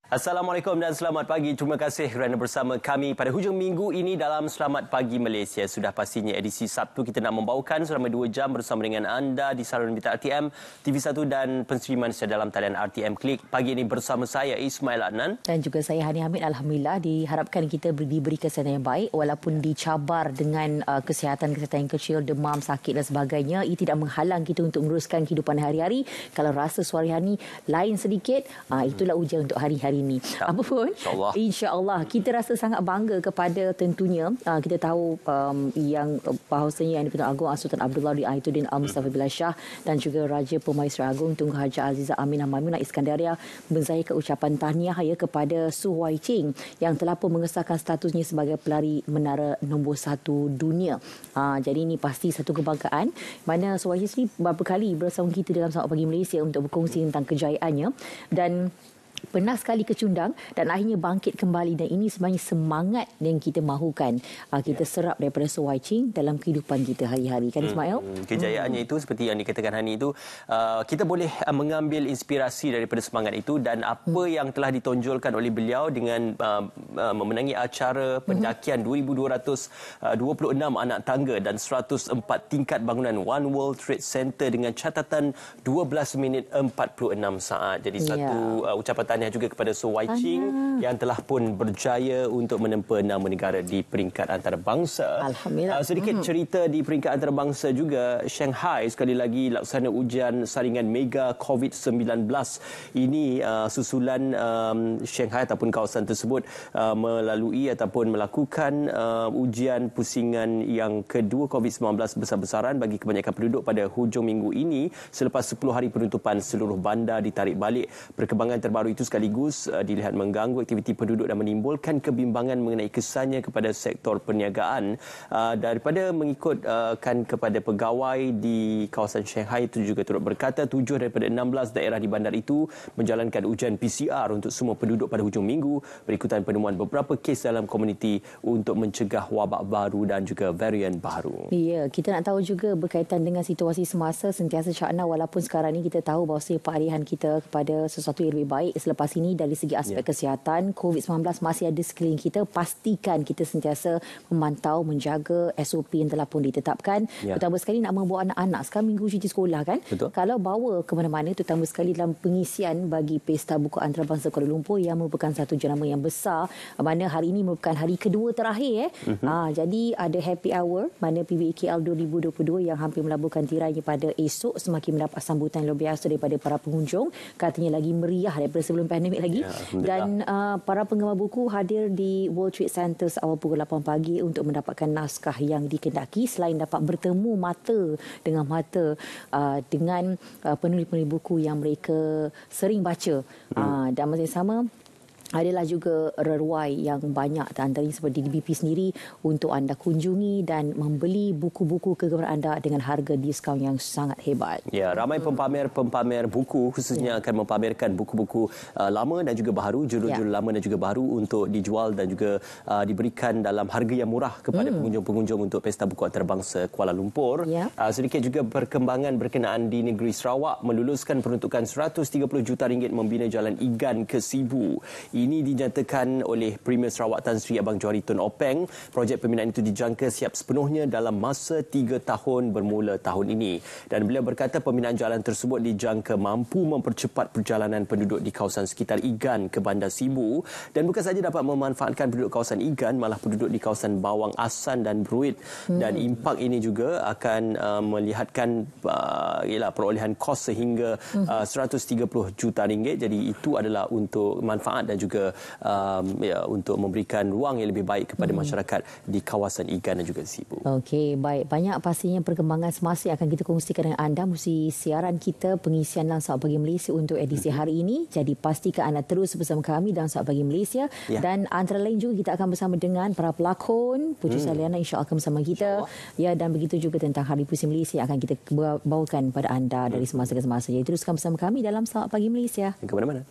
Assalamualaikum dan selamat pagi. Terima kasih kerana bersama kami pada hujung minggu ini dalam Selamat Pagi Malaysia. Sudah pastinya edisi Sabtu kita nak membawakan selama 2 jam bersama dengan anda di saluran berita RTM, TV1 dan penstreaman secara dalam talian RTM Klik. Pagi ini bersama saya Ismail Adnan. Dan juga saya Hani Hamid. Alhamdulillah diharapkan kita diberi kesihatan yang baik walaupun dicabar dengan kesihatan yang kecil, demam, sakit dan sebagainya. Ia tidak menghalang kita untuk menguruskan kehidupan hari-hari. Kalau rasa suara Hani lain sedikit, itulah ujian untuk hari-hari ini. Apapun, insya-Allah kita rasa sangat bangga kepada tentunya kita tahu yang bahawasanya Yang di-Pertuan Agong Sultan Abdullah Riayatuddin Al-Mustafa Billah Shah dan juga Raja Pemaisuri Agong Tunku Haja Aziza Aminah Maimunah Iskandaria menzahirkan ucapan tahniah kepada Su Wai Ching yang telah pun mengesahkan statusnya sebagai pelari menara nombor 1 dunia. Jadi ini pasti satu kebanggaan mana Su Wai Ching beberapa kali bersama kita dalam Selamat Pagi Malaysia untuk berkongsi tentang kejayaannya dan pernah sekali kecundang dan akhirnya bangkit kembali, dan ini sebenarnya semangat yang kita mahukan kita serap daripada Su Wai Ching dalam kehidupan kita hari-hari, kan Ismail? Kejayaannya itu seperti yang dikatakan Hani itu, kita boleh mengambil inspirasi daripada semangat itu dan apa yang telah ditonjolkan oleh beliau dengan memenangi acara pendakian 2,226 anak tangga dan 104 tingkat bangunan One World Trade Center dengan catatan 12 minit 46 saat. Jadi satu ucapan tahniah juga kepada Su Wai Ching yang telah pun berjaya untuk menempa nama negara di peringkat antarabangsa. Alhamdulillah. Sedikit cerita di peringkat antarabangsa juga, Shanghai sekali lagi laksana ujian saringan mega COVID-19. Ini susulan Shanghai ataupun kawasan tersebut melalui ataupun melakukan ujian pusingan yang kedua COVID-19 besar-besaran bagi kebanyakan penduduk pada hujung minggu ini selepas 10 hari penutupan seluruh bandar ditarik balik. Perkembangan terbaru itu sekaligus dilihat mengganggu aktiviti penduduk dan menimbulkan kebimbangan mengenai kesannya kepada sektor perniagaan. Daripada mengikutkan kepada pegawai di kawasan Shanghai itu juga turut berkata 7 daripada 16 daerah di bandar itu menjalankan ujian PCR untuk semua penduduk pada hujung minggu berikutan penemuan beberapa kes dalam komuniti untuk mencegah wabak baru dan juga varian baru. Ya, kita nak tahu juga berkaitan dengan situasi semasa sentiasa syakna walaupun sekarang ni kita tahu bahawa pengalihan kita kepada sesuatu yang lebih baik selepas ini dari segi aspek kesihatan. COVID-19 masih ada sekeliling kita. Pastikan kita sentiasa memantau, menjaga SOP yang telah pun ditetapkan. Terutama sekali nak membawa anak-anak. Sekarang minggu cuti sekolah kan? Betul. Kalau bawa ke mana-mana, terutama sekali dalam pengisian bagi Pesta Buku Antarabangsa Kuala Lumpur yang merupakan satu jenama yang besar. Mana hari ini merupakan hari kedua terakhir. Jadi ada happy hour mana PBKL 2022 yang hampir melabuhkan tirainya pada esok semakin mendapat sambutan yang luar biasa daripada para pengunjung. Katanya lagi meriah daripada sebelum pandemik lagi. Dan para penggemar buku hadir di World Trade Center awal pukul 8 pagi untuk mendapatkan naskah yang dikendaki selain dapat bertemu mata dengan penulis-penulis buku yang mereka sering baca. Dan masa yang sama adalah juga reruai yang banyak antaranya seperti DBP sendiri untuk anda kunjungi dan membeli buku-buku kegemaran anda dengan harga diskaun yang sangat hebat. Ya, ramai pempamer buku khususnya akan mempamerkan buku-buku lama dan juga baru, judul-judul lama dan juga baru untuk dijual dan juga diberikan dalam harga yang murah kepada pengunjung-pengunjung untuk Pesta Buku Antarabangsa Kuala Lumpur. Sedikit juga perkembangan berkenaan di negeri Sarawak meluluskan peruntukan 130 juta ringgit membina jalan Igan ke Sibu. Ini dinyatakan oleh Premier Sarawak Tan Sri Abang Johari Tun Openg. Projek pembinaan itu dijangka siap sepenuhnya dalam masa 3 tahun bermula tahun ini. Dan beliau berkata pembinaan jalan tersebut dijangka mampu mempercepat perjalanan penduduk di kawasan sekitar Igan ke Bandar Sibu. Dan bukan sahaja dapat memanfaatkan penduduk kawasan Igan, malah penduduk di kawasan Bawang Asan dan Bruit. Dan impak ini juga akan melihatkan perolehan kos sehingga 130 juta ringgit. Jadi itu adalah untuk manfaat dan juga untuk memberikan ruang yang lebih baik kepada masyarakat di kawasan Igan dan juga Sibu. Okey, baik. Banyak pastinya perkembangan semasa yang akan kita kongsikan dengan anda melalui siaran kita pengisian dalam Selamat Pagi Malaysia untuk edisi hari ini. Jadi pastikan anda terus bersama kami dalam Selamat Pagi Malaysia. Dan antara lain juga kita akan bersama dengan para pelakon, Puteri Saliana insya-Allah akan bersama kita. Ya, dan begitu juga tentang Hari Puisi Malaysia yang akan kita bawakan pada anda dari semasa ke semasa. Jadi teruskan bersama kami dalam Selamat Pagi Malaysia. Ke mana-mana.